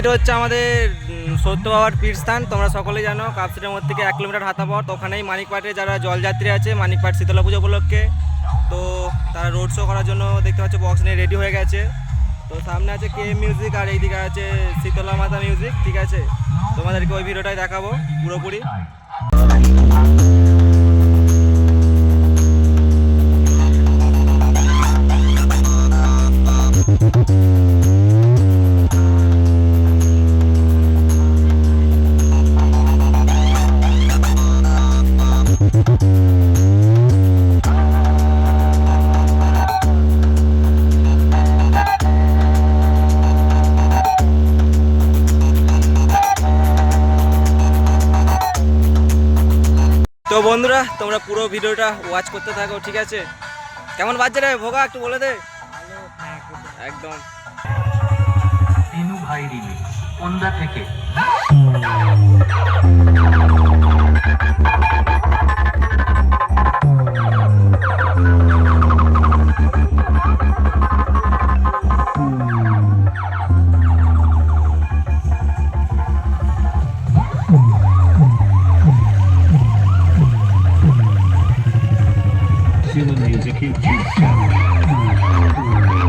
এটা হচ্ছে আমাদের সত্য বাবার পীরস্থান। তোমরা সকলেই জানো কাপসিটার মধ্যে থেকে 1 কিলোমিটার হাঁটা পথ। ওখানেই মানিকপাটে যারা জলযাত্রী আছে মানিকপাট শীতলা পুজো উপলক্ষে, তো তারা রোড শো করার জন্য দেখতে পাচ্ছ বক্স নিয়ে রেডি হয়ে গেছে। তো সামনে আছে কে মিউজিক আর এইদিকে আছে শীতলা মাতা মিউজিক, ঠিক আছে। তোমাদেরকে ওই ভিডিওটাই দেখাবো পুরোপুরি। তো বন্ধুরা তোমরা পুরো ভিডিওটা ওয়াচ করতে থাকো, ঠিক আছে। কেমন বাজছে রে ভোগা, একটু বলে দে। একদম তিনু ভাই রিমি কোন্দা থেকে। Music YouTube channel.